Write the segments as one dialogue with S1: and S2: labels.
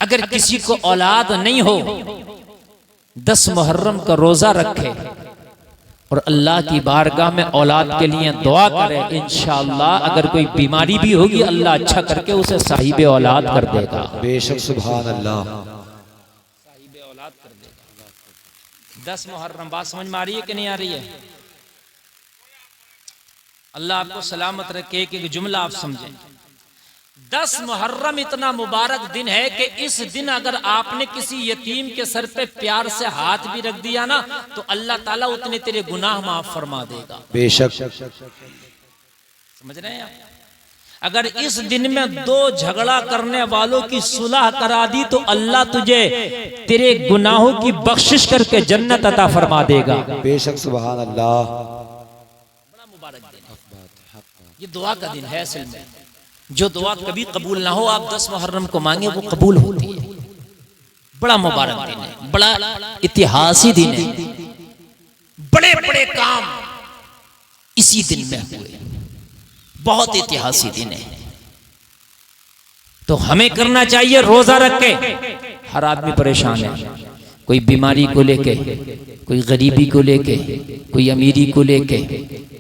S1: अगर किसी को औलाद नहीं हो 10 मुहर्रम का रोजा रखे और अल्लाह की बारगाह में औलाद के लिए दुआ करे, इंशाअल्लाह अगर कोई बीमारी भी होगी अल्लाह अच्छा करके उसे साहिब औलाद कर देगा।
S2: बेशक सुभान अल्लाह,
S1: साहिब औलाद कर देगा। 10 मुहर्रम, बात समझ में आ रही है कि नहीं आ रही है? अल्लाह आपको सलामत रखे। कि जुमला आप समझें, 10 मुहर्रम इतना मुबारक दिन है कि इस दिन अगर आपने किसी यतीम के सर पे प्यार से हाथ भी रख दिया ना तो अल्लाह ताला उतने तेरे गुनाह माफ फरमा देगा।
S2: बेशक,
S1: समझ रहे हैं आप? अगर इस दिन में 2 झगड़ा करने वालों की सुलह करा दी तो अल्लाह तुझे तेरे गुनाहों की बख्शिश करके जन्नत अता फरमा देगा।
S2: बेशक सुभान अल्लाह,
S1: बड़ा मुबारक दिन है, ये दुआ का दिन है। असल में जो दुआ कभी कबूल ना हो आप 10 मुहर्रम को मांगे वो कबूल होती है। बड़ा मुबारक दिन है, बड़ा इतिहासी दिन है। बड़े बड़े काम इसी दिन में हुए, बहुत इतिहासी दिन है। तो हमें करना चाहिए रोजा रख के। हर आदमी परेशान है, कोई बीमारी को लेके, कोई गरीबी को लेके, कोई अमीरी को लेके,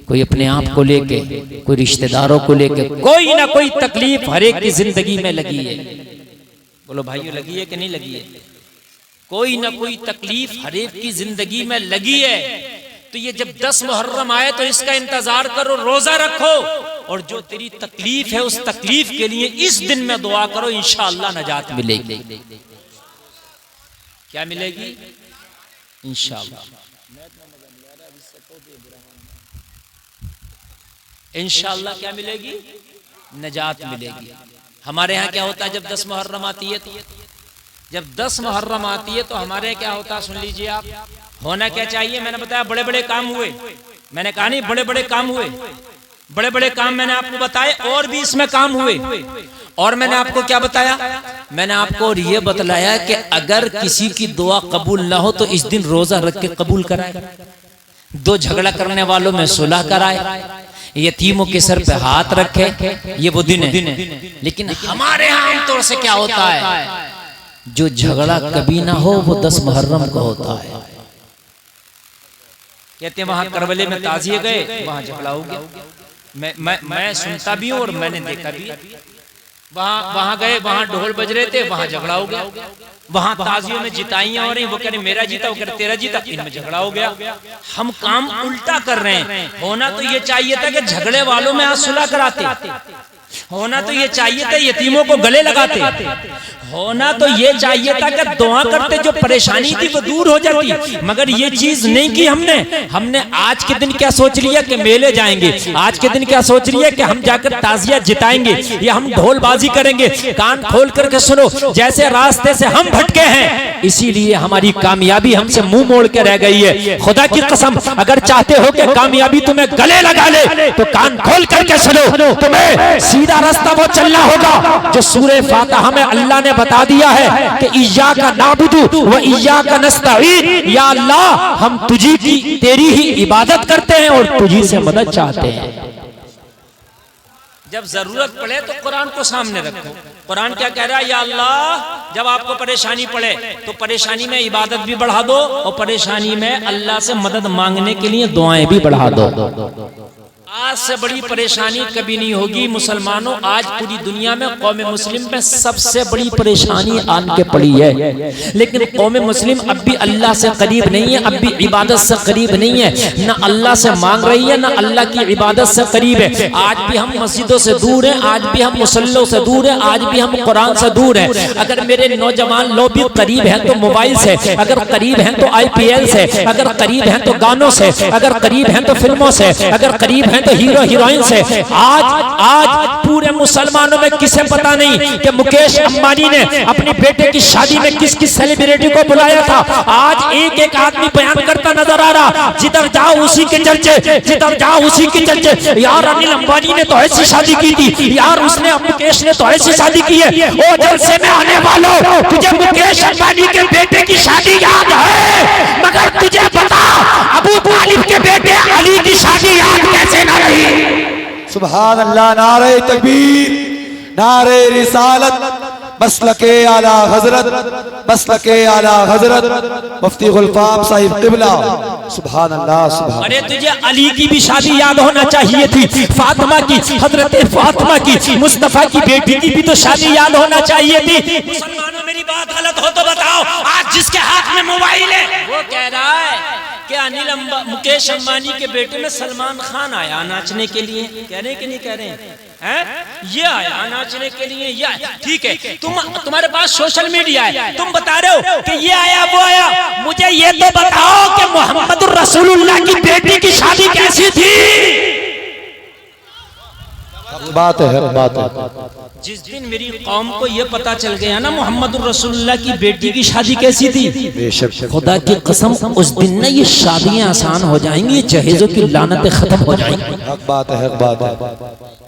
S1: कोई अपने आप को लेके, कोई रिश्तेदारों को लेके, कोई ना कोई तकलीफ हर एक की जिंदगी में लगी है। बोलो भाइयों, लगी है कि नहीं लगी है? कोई ना कोई तकलीफ हर एक की जिंदगी में लगी है। तो ये जब 10 मुहर्रम आए तो इसका इंतजार करो, रोजा रखो और जो तेरी तकलीफ है उस तकलीफ के लिए इस दिन में दुआ करो, इंशाअल्लाह नजात मिलेगी। क्या मिलेगी? इंशाअल्लाह, इंशाअल्लाह क्या मिलेगी? नजात मिलेगी। हमारे यहाँ क्या होता है जब 10 मुहर्रम आती है? जब 10 मुहर्रम आती है तो हमारे यहाँ क्या होता है सुन लीजिए आप। होना क्या चाहिए? मैंने बताया बड़े बड़े काम हुए, मैंने कहा नहीं बड़े बड़े काम हुए, बड़े बड़े काम मैंने आपको बताए और भी इसमें काम हुए। और मैंने आपको क्या बताया? मैंने आपको ये बतलाया कि अगर किसी की दुआ कबूल ना हो तो इस दिन रोजा रख के कबूल कराए, 2 झगड़ा करने वालों में सुलह कराए, यतीमों के सर पे हाथ रखे, ये वो दिन है। लेकिन हमारे यहाँ आमतौर से क्या होता है, जो झगड़ा कभी ना हो वो 10 मुहर्रम को होता है। कहते हैं वहां करबले में ताजिए गए, वहां झगड़ा हो गया। मैं सुनता भी हूँ और मैंने देखा भी। वहां गए, वहां ढोल बज रहे थे, वहां झगड़ा हो गया। वहां ताजियों में जिताइयां हो रही, वो कह रहे मेरा जीता, वो कह रहे तेरा जीता, इनमें झगड़ा हो गया। हम काम उल्टा कर रहे हैं। होना तो ये चाहिए था कि झगड़े वालों में आज सुलह कराते, होना तो ये चाहिए था यतीमों को गले लगाते, होना तो ये चाहिए था कि दुआ करते, जो परेशानी थी वो दूर हो जाती। मगर ये चीज नहीं की हमने आज के दिन क्या सोच लिया कि मेले जाएंगे, आज के दिन क्या सोच लिया कि हम जाकर ताजिया जिताएंगे या हम ढोलबाजी करेंगे। कान खोल करके सुनो, जैसे रास्ते से हम भटके हैं इसीलिए हमारी कामयाबी हमसे मुंह मोड़ के रह गई है। खुदा की कसम, अगर चाहते हो कि कामयाबी तुम्हें गले लगा ले तो कान खोल करके सुनो, तुम्हें सीधा रास्ता वो चलना होगा जो सूरह फातिहा में अल्लाह ने बता दिया है कि इय्याका नाबुदु व इय्याका नस्तईन, या अल्लाह हम तुझी की तेरी ही इबादत करते हैं और तुझी से मदद चाहते हैं। जब जरूरत पड़े तो कुरान को सामने रखो। कुरान क्या कह रहा है? या अल्लाह जब आपको परेशानी पड़े तो परेशानी में इबादत भी बढ़ा दो और परेशानी में अल्लाह से मदद मांगने के लिए दुआएं भी बढ़ा दो। आज से बड़ी परेशानी कभी नहीं होगी मुसलमानों। आज पूरी दुनिया में कौम मुस्लिम में सबसे बड़ी परेशानी आन के पड़ी है, लेकिन कौम मुस्लिम अब भी अल्लाह से करीब नहीं है, अब भी इबादत से करीब नहीं है। ना अल्लाह से मांग रही है, ना अल्लाह की इबादत से करीब है। आज भी हम मस्जिदों से दूर हैं, आज भी हम मुसल्लों से दूर हैं, आज भी हम कुरान से दूर हैं। अगर मेरे नौजवान लोग भी करीब हैं तो मोबाइल से, अगर करीब हैं तो IPL से, अगर करीब हैं तो गानों से, अगर करीब हैं तो फिल्मों से, अगर करीब हैं तो हीरो हीरोइन से। आज पूरे मुसलमानों में किसे पता नहीं कि मुकेश अंबानी ने अपनी बेटे की शादी में किस किस सेलिब्रिटी को बुलाया था। आज एक एक आदमी बयान करता नजर आ रहा, जिधर जाओ उसी के चर्चे, जिधर जाओ उसी के चर्चे। यार अनिल अंबानी ने तो ऐसी शादी की थी, यार उसने मुकेश ने तो ऐसी शादी की है। ओ जलसे में आने वालों, तुझे मुकेश अंबानी के बेटे की शादी याद है, मगर तुझे पता अबू तालिब के बेटे अली की शादी याद कैसे न रही?
S2: सुभान अल्लाह, नारे तकबीर, नारे रिसालत, मसलके आला हजरत, मसलके आला हजरत मुफ्ती गुलफाम साहिब क़िबला। सुभान अल्लाह सुभान।
S1: अरे तुझे अली की भी शादी याद होना चाहिए थी, फातिमा की, हजरत फातिमा की, मुस्तफा की बेटी की भी तो शादी याद होना चाहिए थी। मुसलमानों मेरी बात गलत हो तो बताओ। आज जिसके हाथ में मोबाइल है वो कह रहा है कि मुकेश अंबानी के बेटे में सलमान खान आया नाचने के लिए। कह रहे कि नहीं कह रहे हैं? ये आया नाचने के लिए, ये ठीक है। तुम्हारे पास सोशल मीडिया है, तुम बता रहे हो कि ये आया वो आया। मुझे ये तो बताओ कि मोहम्मद रसूलुल्लाह की बेटी की शादी कैसी थी?
S2: बात है, बात है।
S1: जिस दिन मेरी कौम को ये पता चल गया ना मोहम्मद रसूलुल्लाह की बेटी की शादी कैसी थी,
S2: बेशक
S1: खुदा की कसम उस दिन ना ये शादियां आसान हो जाएंगी, जहेजों की लानतें खत्म हो जाएंगी।
S2: हक बात है, हक बात है।